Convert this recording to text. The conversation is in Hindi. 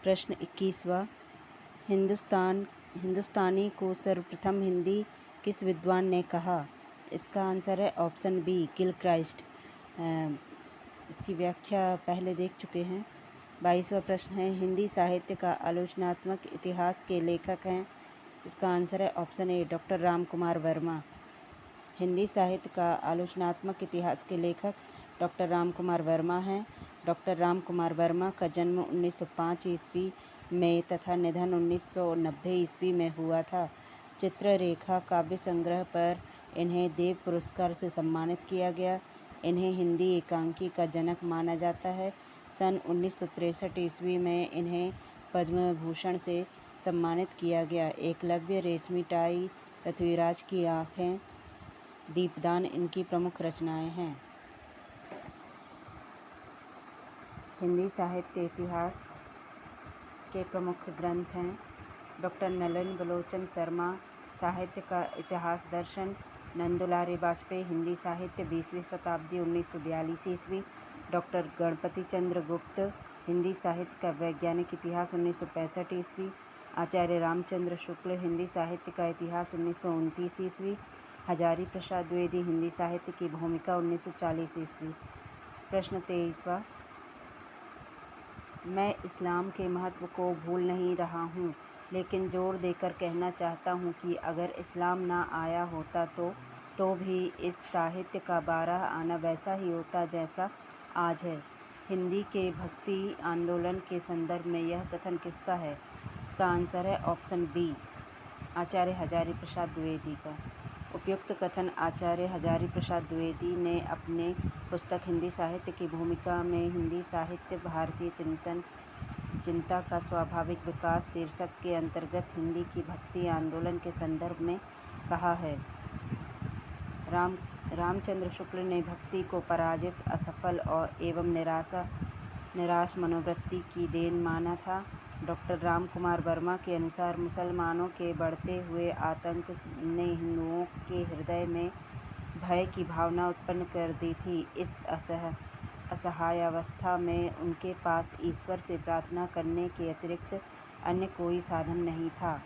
प्रश्न 21वां। हिंदुस्तानी को सर्वप्रथम हिंदी किस विद्वान ने कहा? इसका आंसर है ऑप्शन बी, गिलक्राइस्ट। इसकी व्याख्या पहले देख चुके हैं। 22वां प्रश्न है, हिंदी साहित्य का आलोचनात्मक इतिहास के लेखक हैं? इसका आंसर है option A, doctor Ram Kumar Verma. Hindi साहित्य का आलोचनात्मक इतिहास के लेखक डॉक्टर राम कुमार वर्मा हैं। डॉक्टर राम कुमार वर्मा का जन्म 1905 ईस्वी में तथा निधन 1990 ईस्वी में हुआ था। चित्ररेखा काव्य संग्रह पर इन्हें देव पुरस्कार से सम्मानित किया गया। इन्हें हिंदी एकांकी का जनक माना जाता है। सन 1963 ईस्वी में इन्हें पद्म भूषण से सम्मानित किया गया। एकलव्य, रेशमी टाई, पृथ्वीराज की आँखें, दीपदान इनकी प्रमुख रचनाएं हैं। हिंदी साहित्य इतिहास के प्रमुख ग्रंथ हैं डॉक्टर नलिन बलोचन शर्मा, साहित्य का इतिहास दर्शन, नंदुलारी वाजपेयी, हिंदी साहित्य 20वीं शताब्दी 1942 ईस्वी, डॉक्टर गणपति चंद्र गुप्त, हिंदी साहित्य का वैज्ञानिक इतिहास 1965 ईस्वी, आचार्य रामचंद्र शुक्ल, हिंदी साहित्य का इतिहास 1929 ईस्वी, हजारी प्रसाद द्विवेदी, हिंदी साहित्य की भूमिका 1940 ईस्वी। प्रश्न 23वां। मैं इस्लाम के महत्व को भूल नहीं रहा हूँ, लेकिन जोर देकर कहना चाहता हूँ कि अगर इस्लाम ना आया होता तो भी इस साहित्य का बारह आना वैसा ही होता जैसा आज है। हिंदी के भक्ति आंदोलन के संदर्भ में यह कथन किसका है? इसका आंसर है ऑप्शन बी, आचार्य हजारी प्रसाद द्विवेदी का। उपयुक्त कथन आचार्य हजारी प्रसाद द्विवेदी ने अपने पुस्तक हिंदी साहित्य की भूमिका में हिंदी साहित्य भारतीय चिंता का स्वाभाविक विकास शीर्षक के अंतर्गत हिंदी की भक्ति आंदोलन के संदर्भ में कहा है। रामचंद्र शुक्ल ने भक्ति को पराजित, असफल और एवं निराश मनोवृत्ति की देन माना था। डॉक्टर राम कुमार वर्मा के अनुसार मुसलमानों के बढ़ते हुए आतंक ने हिंदुओं के हृदय में भय की भावना उत्पन्न कर दी थी। इस असहायावस्था में उनके पास ईश्वर से प्रार्थना करने के अतिरिक्त अन्य कोई साधन नहीं था।